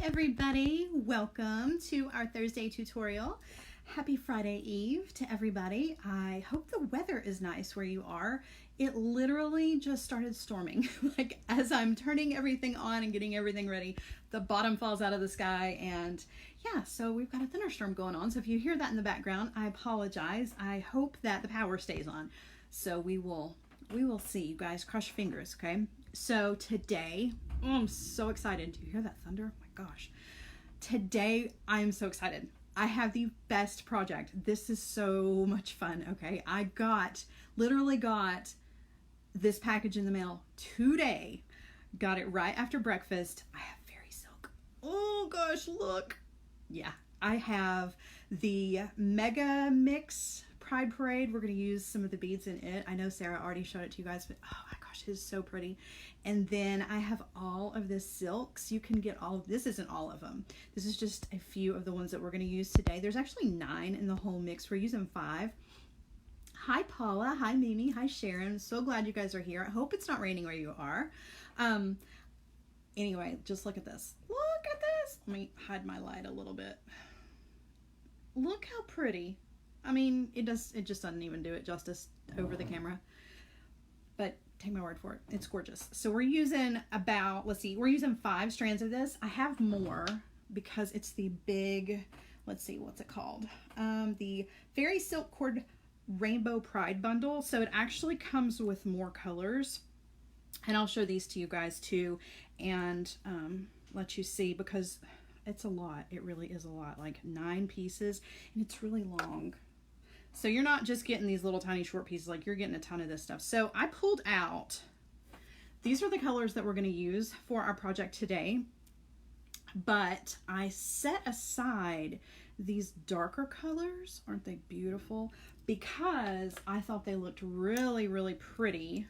everybody, welcome to our Thursday tutorial. Happy Friday Eve to everybody. I hope the weather is nice where you are. It literally just started storming. Like as I'm turning everything on and getting everything ready, the bottom falls out of the sky, and yeah, so we've got a thunderstorm going on. So if you hear that in the background, I apologize. I hope that the power stays on. So we will see, you guys. Cross your fingers, okay? So today, I'm so excited. Do you hear that thunder? Oh my gosh. Today, I'm so excited. I have the best project. This is so much fun, okay? I literally got this package in the mail today. Got it right after breakfast. I have fairy silk. Oh gosh, look. Yeah, I have the Mega Mix Pride Parade. We're going to use some of the beads in it. I know Sarah already showed it to you guys, but oh my gosh, it is so pretty. And then I have all of this silks. You can get all of this. Isn't all of them. This is just a few of the ones that we're going to use today. There's actually 9 in the whole mix. We're using 5. Hi Paula, hi Mimi, hi Sharon. So glad you guys are here. I hope it's not raining where you are. Anyway, just look at this. Look at this. Let me hide my light a little bit. Look how pretty. I mean, it just doesn't even do it justice over the camera. But take my word for it, it's gorgeous. So we're using we're using 5 strands of this. I have more because it's the big, let's see, what's it called? The Fairy Silk Cord Rainbow Pride Bundle. So it actually comes with more colors. And I'll show these to you guys too and let you see, because it's a lot. It really is a lot, like 9 pieces, and it's really long. So you're not just getting these little tiny short pieces, like you're getting a ton of this stuff. So I pulled out, these are the colors that we're going to use for our project today, but I set aside these darker colors. Aren't they beautiful? Because I thought they looked really, really pretty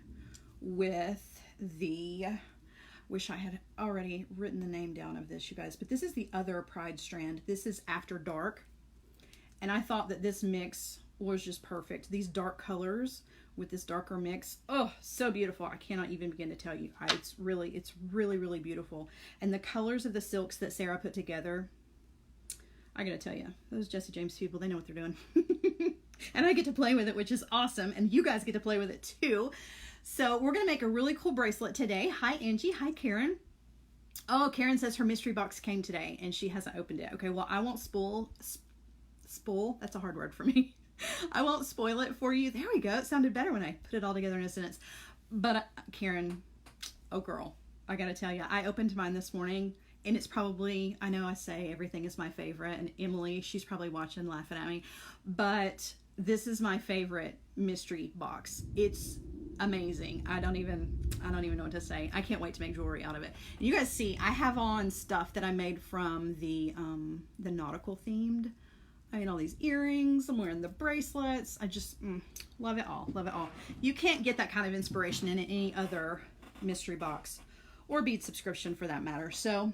with the, wish I had already written the name down of this, you guys, but this is the other Pride strand. This is After Dark. And I thought that this mix was just perfect. These dark colors with this darker mix. Oh, so beautiful. I cannot even begin to tell you. It's really, really beautiful. And the colors of the silks that Sarah put together, I gotta tell you, those Jesse James people, they know what they're doing. And I get to play with it, which is awesome. And you guys get to play with it too. So we're gonna make a really cool bracelet today. Hi Angie, hi Karen. Oh, Karen says her mystery box came today and she hasn't opened it. Okay, well I won't spoil, that's a hard word for me. I won't spoil it for you. There we go. It sounded better when I put it all together in a sentence. But Karen, oh girl, I gotta tell you, I opened mine this morning and it's probably, I know I say everything is my favorite, and Emily, she's probably watching laughing at me, but this is my favorite mystery box. It's amazing. I don't even know what to say. I can't wait to make jewelry out of it. And you guys see, I have on stuff that I made from the nautical themed. I made all these earrings. I'm wearing the bracelets. I just love it all. Love it all. You can't get that kind of inspiration in any other mystery box or bead subscription for that matter. So,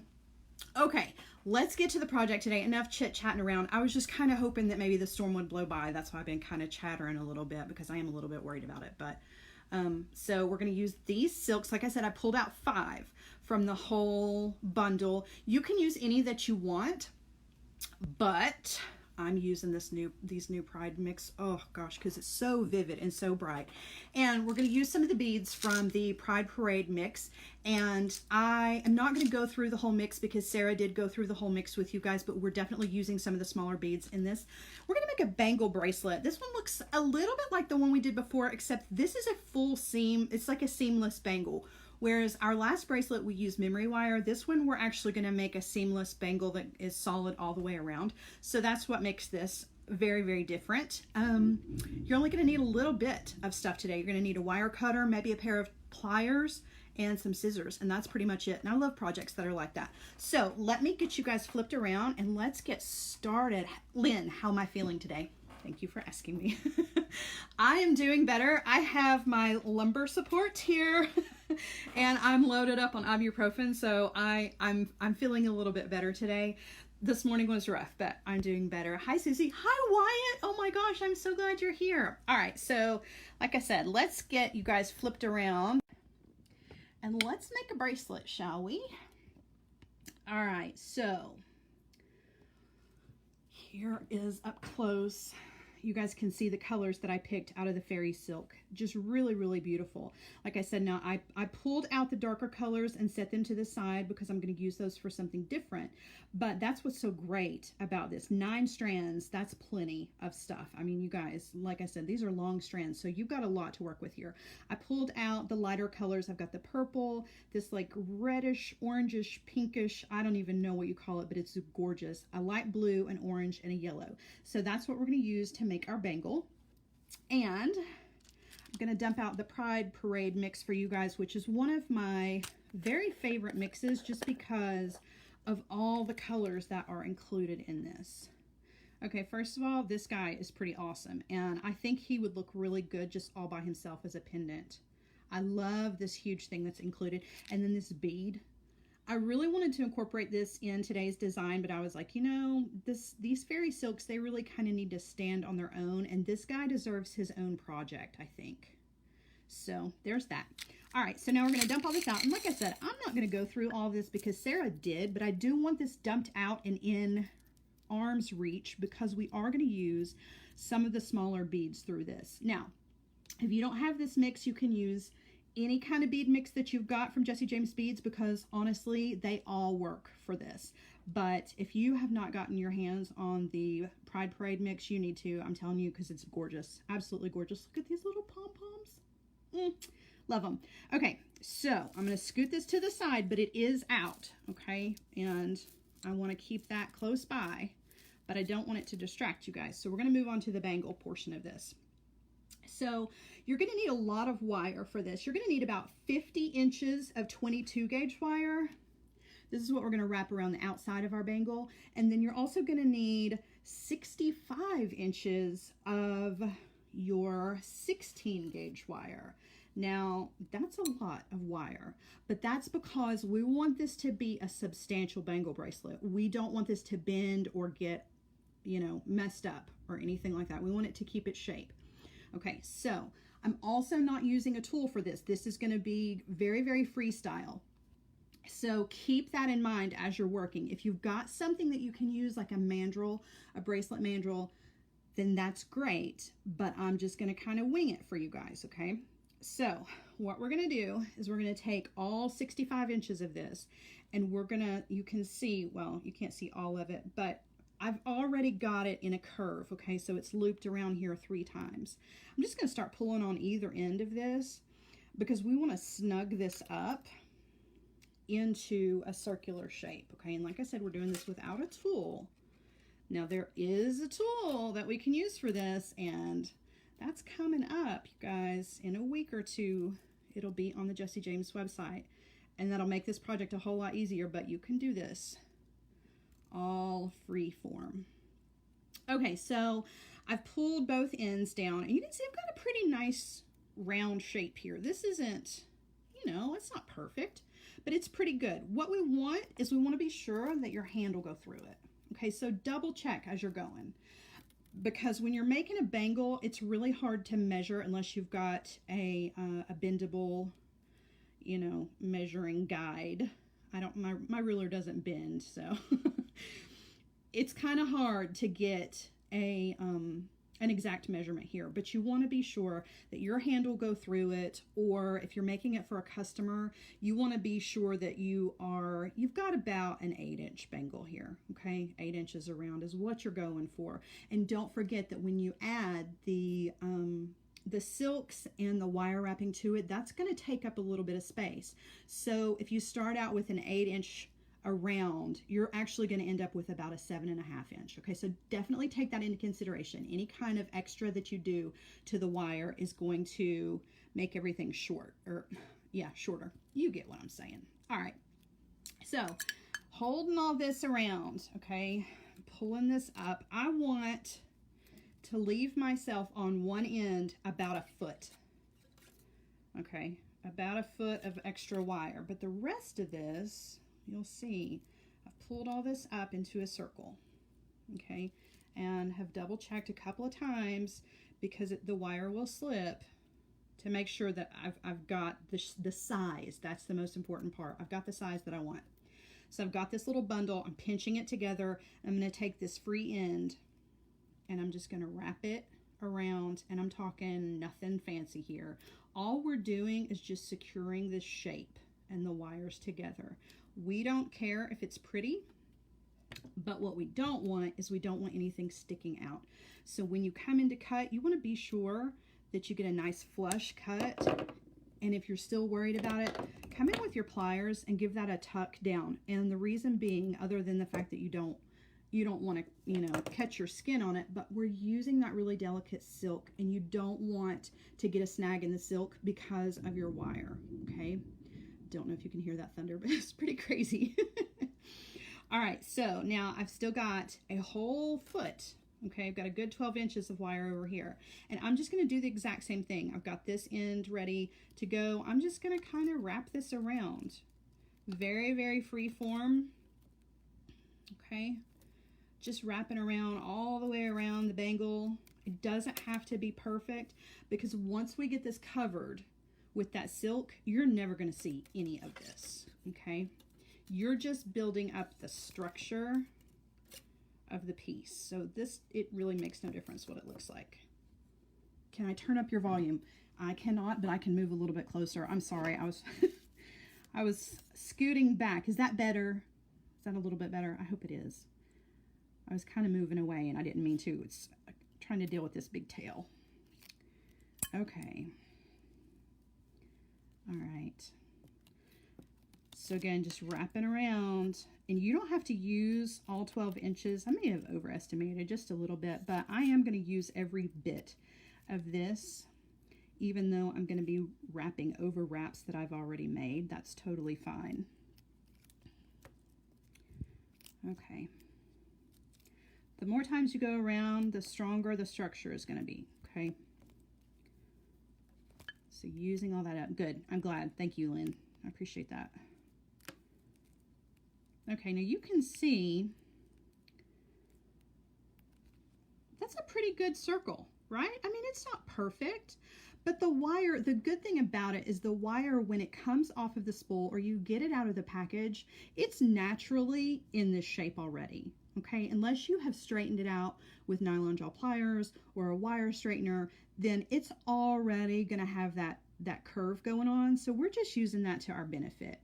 okay, let's get to the project today. Enough chit-chatting around. I was just kind of hoping that maybe the storm would blow by. That's why I've been kind of chattering a little bit, because I am a little bit worried about it. But so we're going to use these silks. Like I said, I pulled out 5 from the whole bundle. You can use any that you want, but I'm using these new Pride mix. Oh gosh, because it's so vivid and so bright. And we're going to use some of the beads from the Pride Parade mix. And I am not going to go through the whole mix because Sarah did go through the whole mix with you guys, but we're definitely using some of the smaller beads in this. We're going to make a bangle bracelet. This one looks a little bit like the one we did before, except this is a full seam. It's like a seamless bangle. Whereas our last bracelet, we used memory wire. This one, we're actually going to make a seamless bangle that is solid all the way around. So that's what makes this very, very different. You're only going to need a little bit of stuff today. You're going to need a wire cutter, maybe a pair of pliers, and some scissors. And that's pretty much it. And I love projects that are like that. So let me get you guys flipped around and let's get started. Lynn, how am I feeling today? Thank you for asking me. I am doing better. I have my lumbar support here and I'm loaded up on ibuprofen, so I'm feeling a little bit better today. This morning was rough, but I'm doing better. Hi, Susie. Hi, Wyatt. Oh my gosh, I'm so glad you're here. All right, so like I said, let's get you guys flipped around and let's make a bracelet, shall we? All right, so here is up close. You guys can see the colors that I picked out of the fairy silk. Just really, really beautiful. Like I said, now I pulled out the darker colors and set them to the side because I'm going to use those for something different. But that's what's so great about this. 9 strands, that's plenty of stuff. I mean, you guys, like I said, these are long strands, so you've got a lot to work with here. I pulled out the lighter colors. I've got the purple, this like reddish, orangish, pinkish, I don't even know what you call it, but it's gorgeous. A light blue, an orange, and a yellow. So that's what we're going to use to make our bangle. And I'm going to dump out the Pride Parade mix for you guys, which is one of my very favorite mixes just because of all the colors that are included in this. Okay, first of all, this guy is pretty awesome, and I think he would look really good just all by himself as a pendant. I love this huge thing that's included. And then this bead. I really wanted to incorporate this in today's design, but I was like, you know, these fairy silks, they really kind of need to stand on their own, and this guy deserves his own project, I think. So there's that. All right, so now we're going to dump all this out. And like I said, I'm not going to go through all of this because Sarah did, but I do want this dumped out and in arm's reach because we are going to use some of the smaller beads through this. Now, if you don't have this mix, you can use any kind of bead mix that you've got from Jesse James Beads because honestly, they all work for this. But if you have not gotten your hands on the Pride Parade mix, you need to. I'm telling you, because it's gorgeous. Absolutely gorgeous. Look at these little pom-poms. Love them. Okay, so I'm going to scoot this to the side, but it is out, okay? And I want to keep that close by, but I don't want it to distract you guys. So we're going to move on to the bangle portion of this. So you're going to need a lot of wire for this. You're going to need about 50 inches of 22 gauge wire. This is what we're going to wrap around the outside of our bangle. And then you're also going to need 65 inches of your 16 gauge wire. Now, that's a lot of wire, but that's because we want this to be a substantial bangle bracelet. We don't want this to bend or get, you know, messed up or anything like that. We want it to keep its shape. Okay, so I'm also not using a tool for this. This is going to be very, very freestyle. So keep that in mind as you're working. If you've got something that you can use like a mandrel, a bracelet mandrel, then that's great, but I'm just going to kind of wing it for you guys, okay? So what we're going to do is we're going to take all 65 inches of this, and we're going to, you can see, well, you can't see all of it, but I've already got it in a curve, okay? So it's looped around here 3 times. I'm just going to start pulling on either end of this because we want to snug this up into a circular shape, okay? And like I said, we're doing this without a tool. Now there is a tool that we can use for this, and that's coming up, you guys. In a week or two, it'll be on the Jesse James website, and that'll make this project a whole lot easier, but you can do this all free form. Okay, so I've pulled both ends down, and you can see I've got a pretty nice round shape here. This isn't, you know, it's not perfect, but it's pretty good. What we want is we want to be sure that your hand will go through it. Okay, so double check as you're going, because when you're making a bangle, it's really hard to measure unless you've got a bendable, you know, measuring guide. My ruler doesn't bend, so it's kind of hard to get an exact measurement here, but you want to be sure that your hand will go through it, or if you're making it for a customer, you want to be sure that you've got about an 8-inch bangle here, okay? 8 inches around is what you're going for. And don't forget that when you add the silks and the wire wrapping to it, that's going to take up a little bit of space. So if you start out with an 8-inch around, you're actually going to end up with about a 7.5 inch. Okay, so definitely take that into consideration. Any kind of extra that you do to the wire is going to make everything shorter. You get what I'm saying. All right, so holding all this around, okay, pulling this up, I want to leave myself on one end about a foot. Okay, about a foot of extra wire, but the rest of this, you'll see I've pulled all this up into a circle, okay, and have double checked a couple of times because the wire will slip, to make sure that I've got the size. That's the most important part. I've got the size that I want. So I've got this little bundle, I'm pinching it together. I'm going to take this free end and I'm just going to wrap it around, and I'm talking nothing fancy here. All we're doing is just securing this shape and the wires together. We don't care if it's pretty, but what we don't want is we don't want anything sticking out. So when you come in to cut, you want to be sure that you get a nice flush cut. And if you're still worried about it, come in with your pliers and give that a tuck down. And the reason being, other than the fact that you don't want to, you know, catch your skin on it, but we're using that really delicate silk and you don't want to get a snag in the silk because of your wire, okay? Don't know if you can hear that thunder, but it's pretty crazy. All right, so now I've still got a whole foot, okay? I've got a good 12 inches of wire over here, and I'm just gonna do the exact same thing. I've got this end ready to go. I'm just gonna kind of wrap this around. Very, very free form, okay? Just wrapping around all the way around the bangle. It doesn't have to be perfect, because once we get this covered with that silk, you're never gonna see any of this, okay? You're just building up the structure of the piece. So this, it really makes no difference what it looks like. Can I turn up your volume? I cannot, but I can move a little bit closer. I'm sorry, I was I was scooting back. Is that better? Is that a little bit better? I hope it is. I was kind of moving away and I didn't mean to. It's trying to deal with this big tail. Okay. All right. So again, just wrapping around, and you don't have to use all 12 inches. I may have overestimated just a little bit, but I am going to use every bit of this, even though I'm going to be wrapping over wraps that I've already made. That's totally fine. Okay. The more times you go around, the stronger the structure is going to be, okay? So using all that up. Good. I'm glad. Thank you, Lynn. I appreciate that. Okay, now you can see that's a pretty good circle, right? I mean, it's not perfect, but the wire, the good thing about it is the wire, when it comes off of the spool or you get it out of the package, it's naturally in this shape already, okay? Unless you have straightened it out with nylon jaw pliers or a wire straightener, then it's already gonna have that curve going on. So we're just using that to our benefit.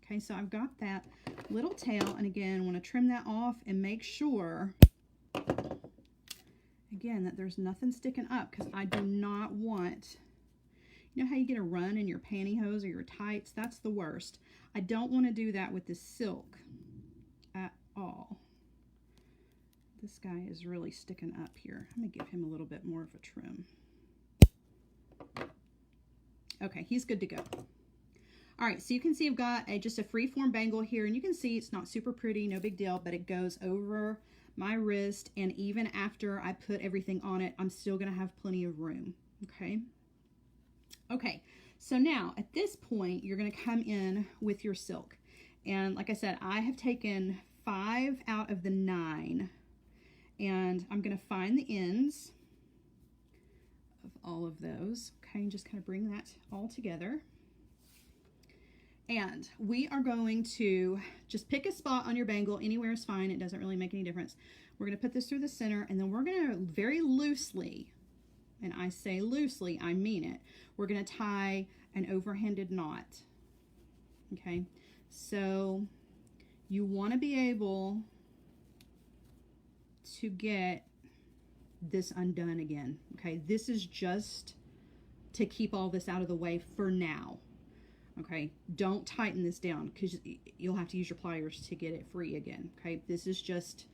Okay, so I've got that little tail, and again, I want to trim that off and make sure, again, that there's nothing sticking up, because I do not want, you know how you get a run in your pantyhose or your tights? That's the worst. I don't want to do that with this silk at all. This guy is really sticking up here. I'm going to give him a little bit more of a trim. Okay, he's good to go. All right, so you can see I've got just a free-form bangle here, and you can see it's not super pretty, no big deal, but it goes over my wrist, and even after I put everything on it, I'm still gonna have plenty of room, okay? Okay, so now at this point, you're gonna come in with your silk. And like I said, I have taken 5 out of the 9, and I'm gonna find the ends of all of those, okay, and just kind of bring that all together. And we are going to just pick a spot on your bangle. Anywhere is fine. It doesn't really make any difference. We're going to put this through the center, and then we're going to very loosely, and I say loosely, I mean it, we're going to tie an overhanded knot. Okay, so you want to be able to get this undone again. Okay, this is just to keep all this out of the way for now. Okay, don't tighten this down, because you'll have to use your pliers to get it free again. Okay, this is just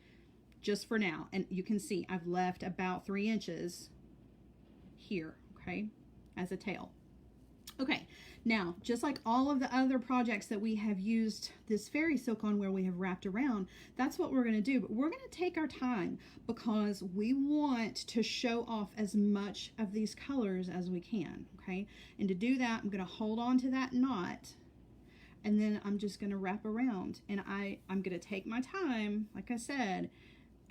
for now. And you can see I've left about 3 inches here, okay, as a tail. Okay, now, just like all of the other projects that we have used this fairy silk on, where we have wrapped around, that's what we're going to do. But we're going to take our time, because we want to show off as much of these colors as we can, okay? And to do that, I'm going to hold on to that knot, and then I'm just going to wrap around. And I'm going to take my time, like I said,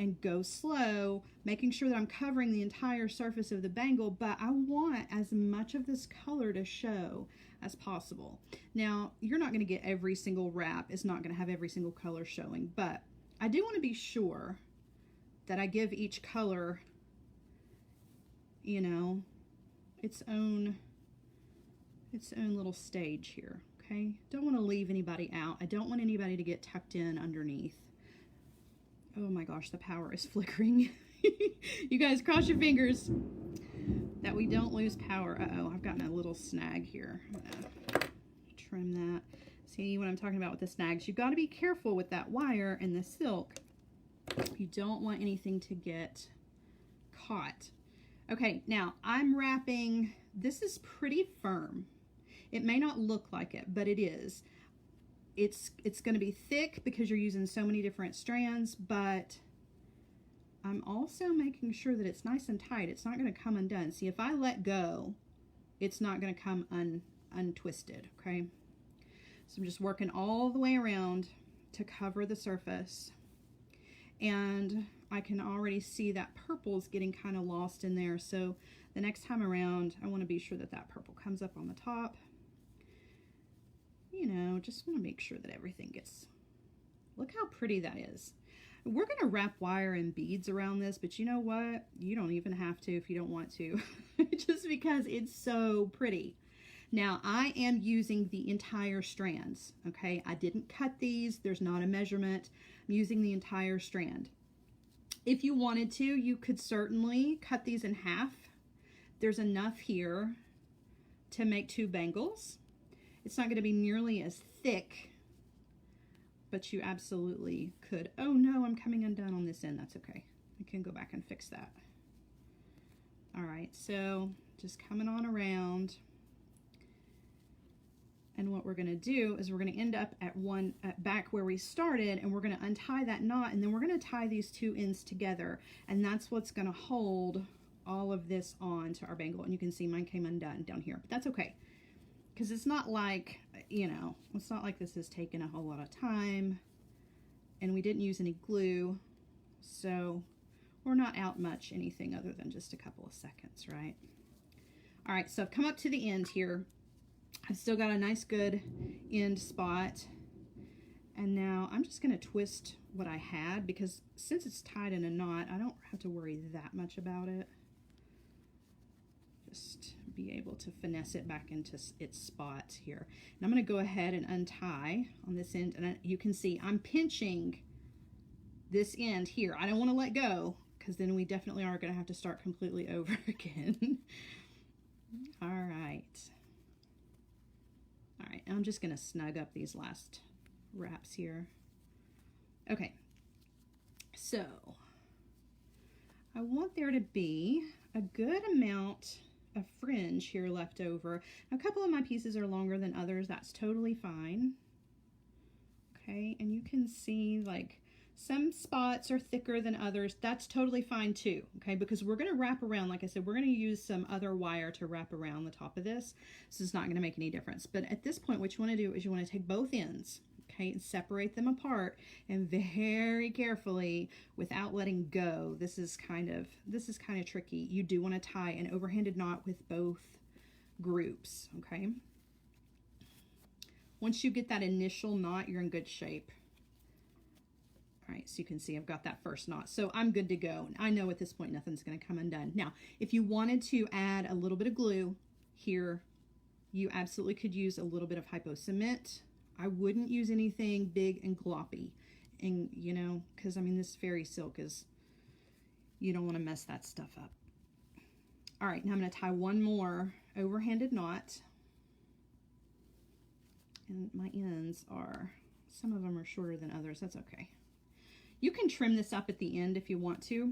and go slow, making sure that I'm covering the entire surface of the bangle, but I want as much of this color to show as possible. Now, you're not going to get every single wrap. It's not going to have every single color showing, but I do want to be sure that I give each color, you know, its own little stage here, okay? Don't want to leave anybody out. I don't want anybody to get tucked in underneath. Oh my gosh, the power is flickering. You guys cross your fingers that we don't lose power. Uh-oh, I've gotten a little snag here. I'm gonna trim that. See what I'm talking about with the snags? You've got to be careful with that wire and the silk. You don't want anything to get caught. Okay, now I'm wrapping. This is pretty firm. It may not look like it, but it is. It's going to be thick because you're using so many different strands, but I'm also making sure that it's nice and tight. It's not going to come undone. See, if I let go, it's not going to come untwisted, okay? So I'm just working all the way around to cover the surface. And I can already see that purple's getting kind of lost in there. So the next time around, I want to be sure that that purple comes up on the top. You know, just want to make sure that everything gets, look how pretty that is. We're going to wrap wire and beads around this, but you know what? You don't even have to if you don't want to, just because it's so pretty. Now, I am using the entire strands, okay? I didn't cut these. There's not a measurement. I'm using the entire strand. If you wanted to, you could certainly cut these in half. There's enough here to make 2 bangles. It's not going to be nearly as thick, but you absolutely could. Oh no, I'm coming undone on this end. That's okay. I can go back and fix that. All right, so just coming on around. And what we're going to do is we're going to end up at back where we started, and we're going to untie that knot, and then we're going to tie these 2 ends together, and that's what's going to hold all of this on to our bangle. And you can see mine came undone down here, but that's okay, because it's not like, you know, it's not like this has taken a whole lot of time, and we didn't use any glue, so we're not out much anything other than just a couple of seconds, right? All right, so I've come up to the end here. I've still got a nice good end spot, and now I'm just going to twist what I had, because since it's tied in a knot, I don't have to worry that much about it. Just be able to finesse it back into its spot here. And I'm going to go ahead and untie on this end, and you can see I'm pinching this end here. I don't want to let go, because then we definitely are going to have to start completely over again. All right. All right, I'm just going to snug up these last wraps here. Okay, so I want there to be a good amount of fringe here left over. A couple of my pieces are longer than others. That's totally fine. Okay, and you can see like some spots are thicker than others. That's totally fine too, okay, because we're going to wrap around, like I said, we're going to use some other wire to wrap around the top of this. So it's not going to make any difference. But at this point, what you want to do is you want to take both ends, okay, and separate them apart, and very carefully, without letting go. This is kind of tricky. You do want to tie an overhanded knot with both groups, okay? Once you get that initial knot, you're in good shape. All right, so you can see I've got that first knot, so I'm good to go. I know at this point nothing's going to come undone. Now, if you wanted to add a little bit of glue here, you absolutely could use a little bit of hypo cement. I wouldn't use anything big and gloppy, and you know, because I mean this fairy silk is, you don't want to mess that stuff up. All right, now I'm going to tie one more overhanded knot, and my ends are, some of them are shorter than others. That's okay. You can trim this up at the end if you want to.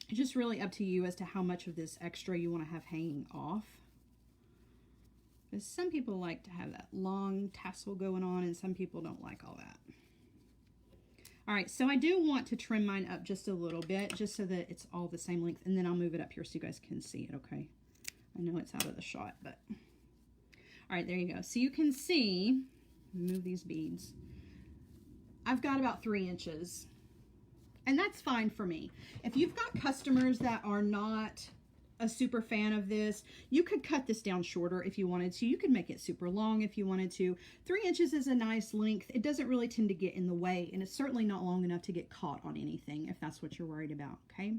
It's just really up to you as to how much of this extra you want to have hanging off. Because some people like to have that long tassel going on, and some people don't like all that. All right, so I do want to trim mine up just a little bit, just so that it's all the same length, and then I'll move it up here so you guys can see it, okay? I know it's out of the shot, but... All right, there you go. So you can see, move these beads. I've got about 3 inches And that's fine for me. If you've got customers that are not a super fan of this, you could cut this down shorter if you wanted to. You could make it super long if you wanted to. 3 inches is a nice length. It doesn't really tend to get in the way, and it's certainly not long enough to get caught on anything if that's what you're worried about, okay?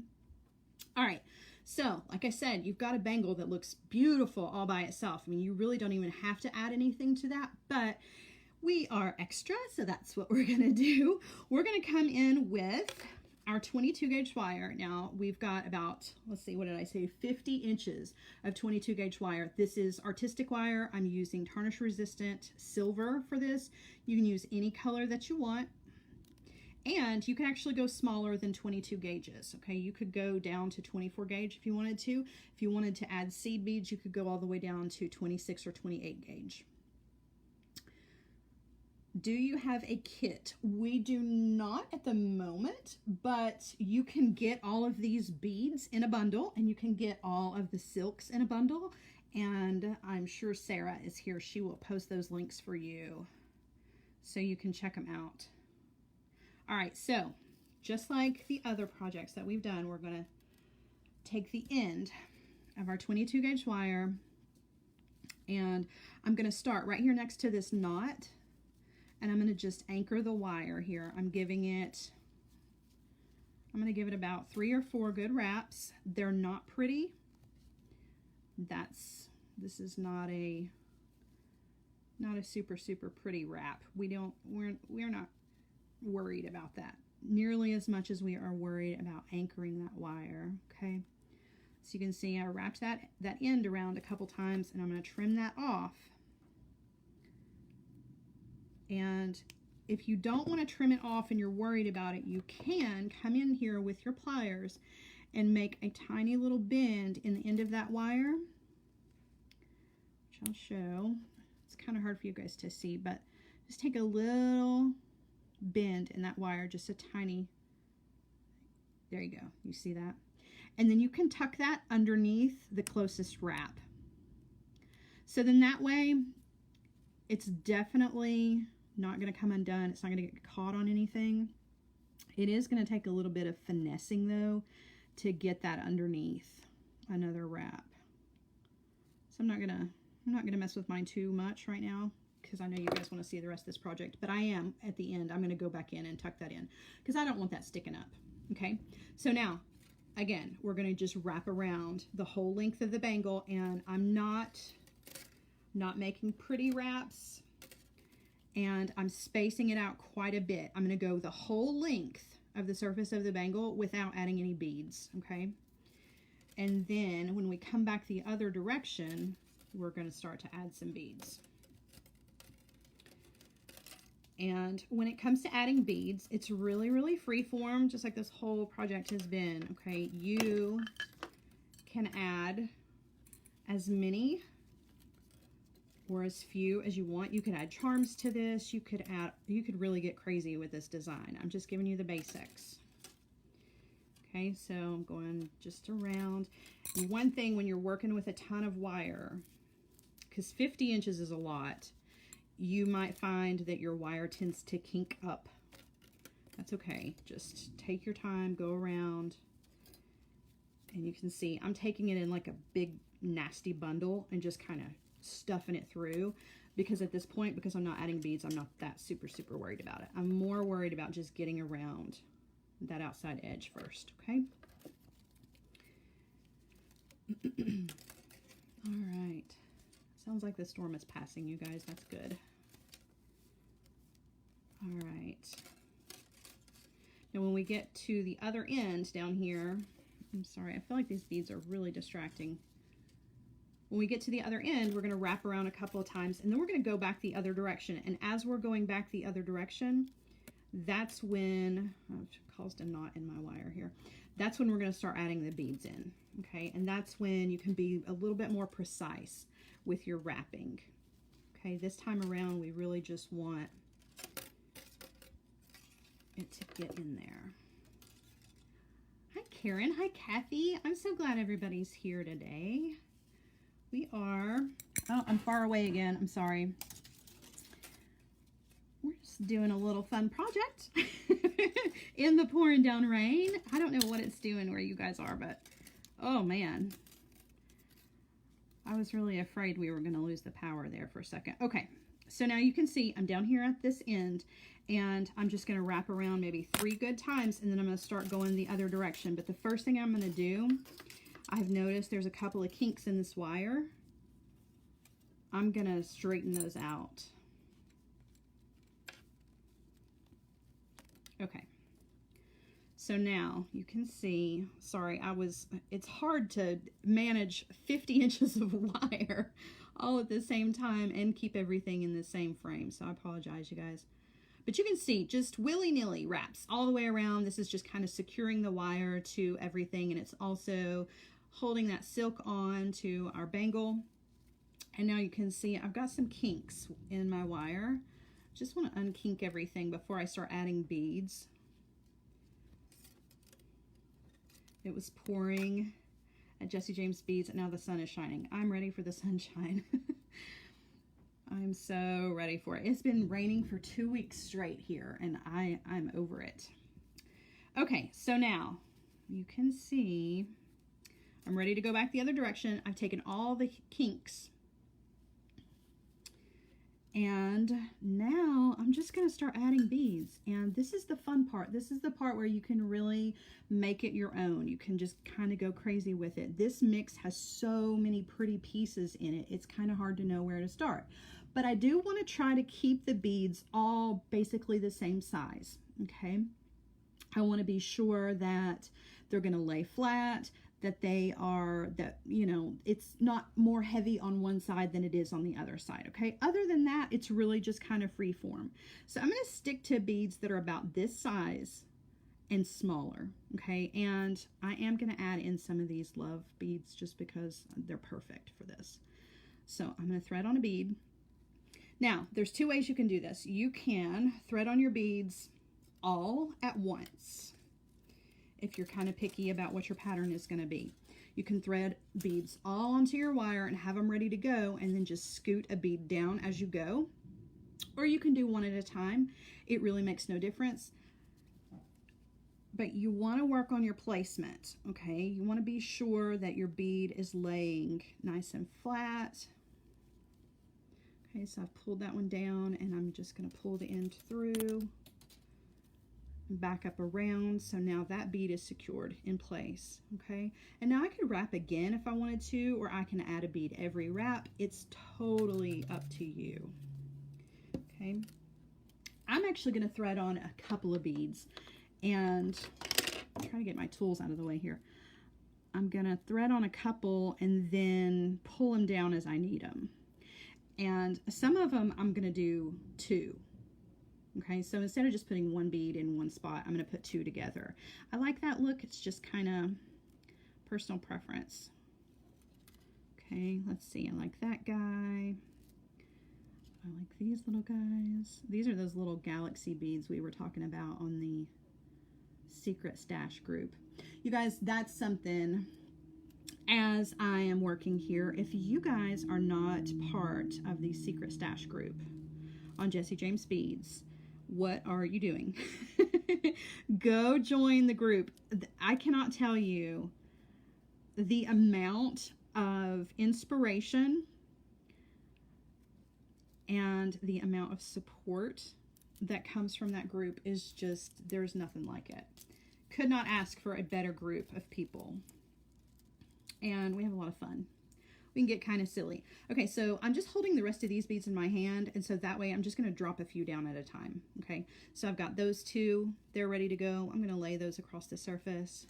All right, so like I said, you've got a bangle that looks beautiful all by itself. I mean, you really don't even have to add anything to that, but we are extra, so that's what we're gonna do. We're gonna come in with our 22 gauge wire. Now we've got about, let's see, what did I say? 50 inches of 22 gauge wire. This is artistic wire. I'm using tarnish resistant silver for this. You can use any color that you want. And you can actually go smaller than 22 gauges, okay? You could go down to 24 gauge if you wanted to. If you wanted to add seed beads, you could go all the way down to 26 or 28 gauge. Do you have a kit? We do not at the moment, but you can get all of these beads in a bundle, and you can get all of the silks in a bundle. And I'm sure Sarah is here. She will post those links for you so you can check them out. All right, so just like the other projects that we've done, we're going to take the end of our 22 gauge wire, and I'm going to start right here next to this knot. And I'm going to just anchor the wire here. I'm going to give it about 3 or 4 good wraps. They're not pretty. This is not a super pretty wrap. We're not worried about that nearly as much as we are worried about anchoring that wire, okay? So you can see I wrapped that end around a couple times, and I'm going to trim that off. And if you don't want to trim it off and you're worried about it, you can come in here with your pliers and make a tiny little bend in the end of that wire, which I'll show. It's kind of hard for you guys to see, but just take a little bend in that wire, just a tiny, there you go, you see that? And then you can tuck that underneath the closest wrap. So then that way, it's definitely not going to come undone. It's not going to get caught on anything. It is going to take a little bit of finessing though to get that underneath another wrap. So I'm not gonna mess with mine too much right now because I know you guys want to see the rest of this project, but I am at the end. I'm going to go back in and tuck that in because I don't want that sticking up. Okay, so now again, we're going to just wrap around the whole length of the bangle, and I'm not making pretty wraps, and I'm spacing it out quite a bit. I'm going to go the whole length of the surface of the bangle without adding any beads, okay? And then when we come back the other direction, we're going to start to add some beads. And when it comes to adding beads, it's really free form, just like this whole project has been, okay? You can add as many or as few as you want. You could add charms to this. You could really get crazy with this design. I'm just giving you the basics. Okay, so I'm going just around. And one thing when you're working with a ton of wire, because 50 inches is a lot, you might find that your wire tends to kink up. That's okay. Just take your time, go around, and you can see I'm taking it in like a big nasty bundle and just kind of stuffing it through, because at this point, because I'm not adding beads, I'm not that super worried about it. I'm more worried about just getting around that outside edge first, okay? All right. Sounds like the storm is passing, you guys. That's good. All right. Now when we get to the other end down here, I'm sorry, I feel like these beads are really distracting. When we get to the other end, we're going to wrap around a couple of times, and then we're going to go back the other direction. And as we're going back the other direction, that's when, oh, it caused a knot in my wire here. That's when we're going to start adding the beads in, okay? And that's when you can be a little bit more precise with your wrapping. Okay, this time around, we really just want it to get in there. Hi, Karen. Hi, Kathy. I'm so glad everybody's here today. We are, oh, I'm far away again. I'm sorry. We're just doing a little fun project. in the pouring down rain. I don't know what it's doing where you guys are, but oh man. I was really afraid we were going to lose the power there for a second. Okay, so now you can see I'm down here at this end, and I'm just going to wrap around maybe 3 good times, and then I'm going to start going the other direction. But the first thing I'm going to do, I've noticed there's a couple of kinks in this wire. I'm going to straighten those out. Okay. So now you can see, sorry, it's hard to manage 50 inches of wire all at the same time and keep everything in the same frame. So I apologize, you guys. But you can see just willy-nilly wraps all the way around. This is just kind of securing the wire to everything, and it's also holding that silk on to our bangle. And now you can see I've got some kinks in my wire. Just want to unkink everything before I start adding beads. It was pouring at Jesse James Beads, and now the sun is shining. I'm ready for the sunshine. I'm so ready for it. It's been raining for 2 weeks straight here, and I'm over it. Okay, so now you can see I'm ready to go back the other direction. I've taken all the kinks, and now I'm just going to start adding beads. And this is the fun part. This is the part where you can really make it your own. You can just kind of go crazy with it. This mix has so many pretty pieces in it. It's kind of hard to know where to start. But I do want to try to keep the beads all basically the same size, okay? I want to be sure that they're going to lay flat, that they are, that, you know, it's not more heavy on one side than it is on the other side, okay? Other than that, it's really just kind of free form. So I'm going to stick to beads that are about this size and smaller, okay? And I am going to add in some of these love beads just because they're perfect for this. So I'm going to thread on a bead. Now, there's 2 ways you can do this. You can thread on your beads all at once, if you're kind of picky about what your pattern is going to be. You can thread beads all onto your wire and have them ready to go, and then just scoot a bead down as you go. Or you can do one at a time. It really makes no difference. But you want to work on your placement, okay? You want to be sure that your bead is laying nice and flat. Okay, so I've pulled that one down, and I'm just going to pull the end through. Back up around, so now that bead is secured in place, okay? And now I could wrap again if I wanted to, or I can add a bead every wrap. It's totally up to you, okay? I'm actually going to thread on a couple of beads, and I'm trying to get my tools out of the way here. I'm going to thread on a couple and then pull them down as I need them. And some of them I'm going to do 2. Okay, so instead of just putting 1 bead in one spot, I'm going to put 2 together. I like that look. It's just kind of personal preference. Okay, let's see. I like that guy. I like these little guys. These are those little galaxy beads we were talking about on the secret stash group. You guys, that's something as I am working here. If you guys are not part of the secret stash group on Jesse James Beads, what are you doing? Go join the group. I cannot tell you the amount of inspiration and the amount of support that comes from that group is just, there's nothing like it. Could not ask for a better group of people. And we have a lot of fun. We can get kind of silly. Okay, so I'm just holding the rest of these beads in my hand, and so that way I'm just going to drop a few down at a time. Okay, so I've got those 2. They're ready to go. I'm going to lay those across the surface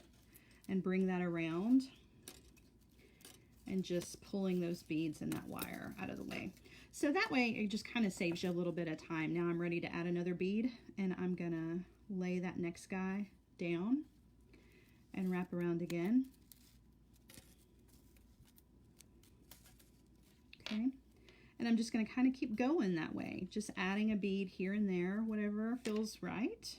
and bring that around and just pulling those beads and that wire out of the way. So that way it just kind of saves you a little bit of time. Now I'm ready to add another bead, and I'm going to lay that next guy down and wrap around again. Okay, and I'm just going to kind of keep going that way, just adding a bead here and there, whatever feels right.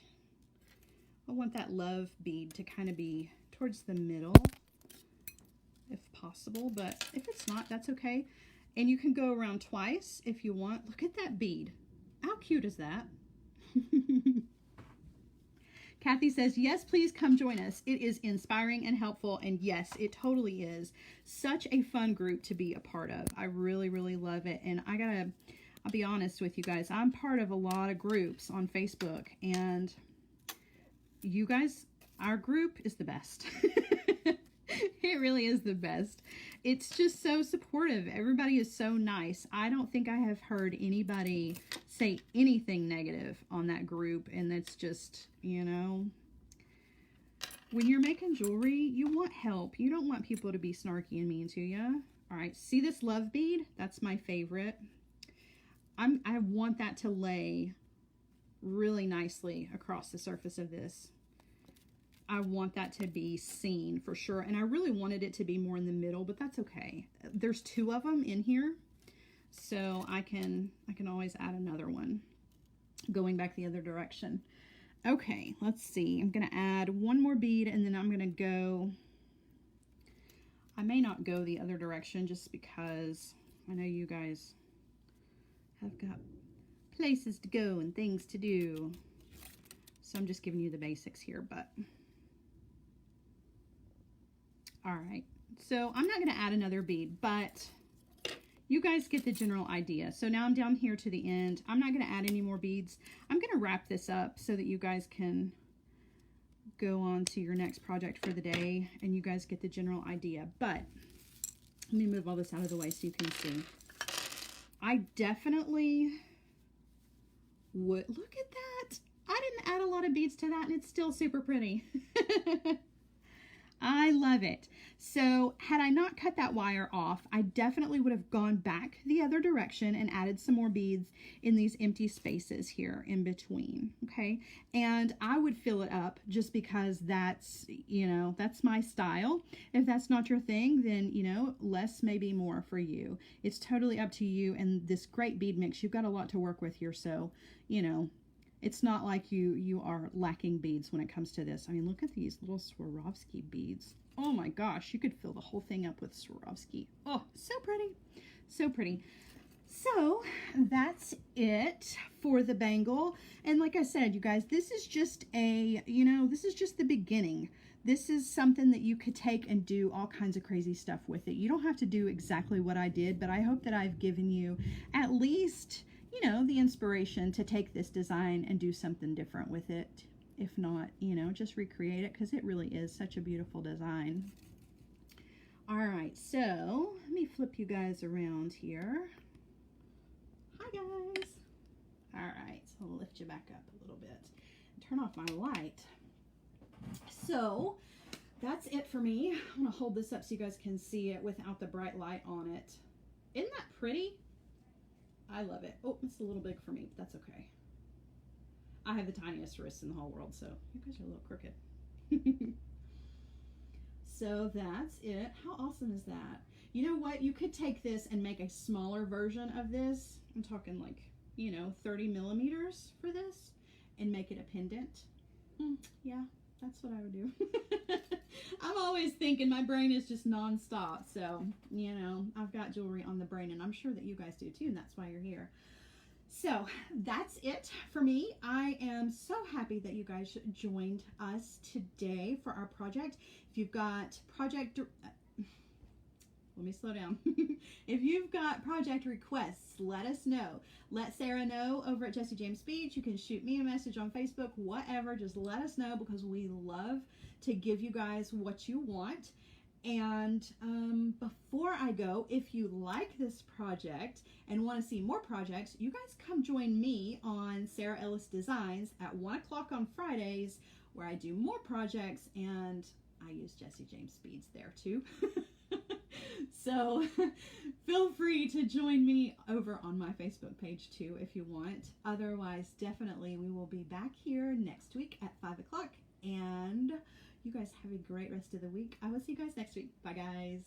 I want that love bead to kind of be towards the middle if possible, but if it's not, that's okay. And you can go around twice if you want. Look at that bead. How cute is that? Kathy says, yes, please come join us. It is inspiring and helpful. And yes, it totally is. Such a fun group to be a part of. I really, really love it. And I'll be honest with you guys. I'm part of a lot of groups on Facebook. And you guys, our group is the best. It really is the best. It's just so supportive. Everybody is so nice. I don't think I have heard anybody say anything negative on that group. And that's just, you know, when you're making jewelry, you want help. You don't want people to be snarky and mean to you. All right, see this love bead? That's my favorite. I want that to lay really nicely across the surface of this. I want that to be seen for sure. And I really wanted it to be more in the middle, but that's okay. There's 2 of them in here. So I can always add another one going back the other direction. Okay, let's see. I'm going to add one more bead and then I'm going to go, I may not go the other direction just because I know you guys have got places to go and things to do. So I'm just giving you the basics here, but all right. So I'm not going to add another bead, but you guys get the general idea. So now I'm down here to the end. I'm not going to add any more beads. I'm going to wrap this up so that you guys can go on to your next project for the day and you guys get the general idea. But let me move all this out of the way so you can see. I definitely would, look at that. I didn't add a lot of beads to that and it's still super pretty. I love it. So had I not cut that wire off, I definitely would have gone back the other direction and added some more beads in these empty spaces here in between, okay? And I would fill it up just because that's, you know, that's my style. If that's not your thing, then, you know, less may be more for you. It's totally up to you. And this great bead mix, you've got a lot to work with here. So, you know, it's not like you are lacking beads when it comes to this. I mean, look at these little Swarovski beads. Oh my gosh, you could fill the whole thing up with Swarovski. Oh, so pretty. So pretty. So that's it for the bangle. And like I said, you guys, this is just a, you know, this is just the beginning. This is something that you could take and do all kinds of crazy stuff with it. You don't have to do exactly what I did, but I hope that I've given you at least, you know, the inspiration to take this design and do something different with it. If not, you know, just recreate it because it really is such a beautiful design. All right, so let me flip you guys around here. Hi guys. All right, so I'll lift you back up a little bit and turn off my light. So that's it for me. I'm gonna hold this up so you guys can see it without the bright light on it. Isn't that pretty? I love it. Oh, it's a little big for me, but that's okay. I have the tiniest wrists in the whole world, so you guys are a little crooked. So that's it. How awesome is that? You know what? You could take this and make a smaller version of this. I'm talking like, you know, 30 millimeters for this and make it a pendant. Yeah, that's what I would do. I'm always thinking, my brain is just nonstop. So, you know, I've got jewelry on the brain and I'm sure that you guys do too. And that's why you're here. So that's it for me. I am so happy that you guys joined us today for our project. If you've got project, let me slow down. If you've got project requests, let us know. Let Sarah know over at Jessie James Beach. You can shoot me a message on Facebook, whatever. Just let us know because we love to give you guys what you want. And before I go, if you like this project and want to see more projects, you guys come join me on Sarah Ellis Designs at 1 o'clock on Fridays, where I do more projects and I use Jessie James beads there too. So feel free to join me over on my Facebook page too if you want. Otherwise, definitely we will be back here next week at 5 o'clock. And you guys have a great rest of the week. I will see you guys next week. Bye, guys.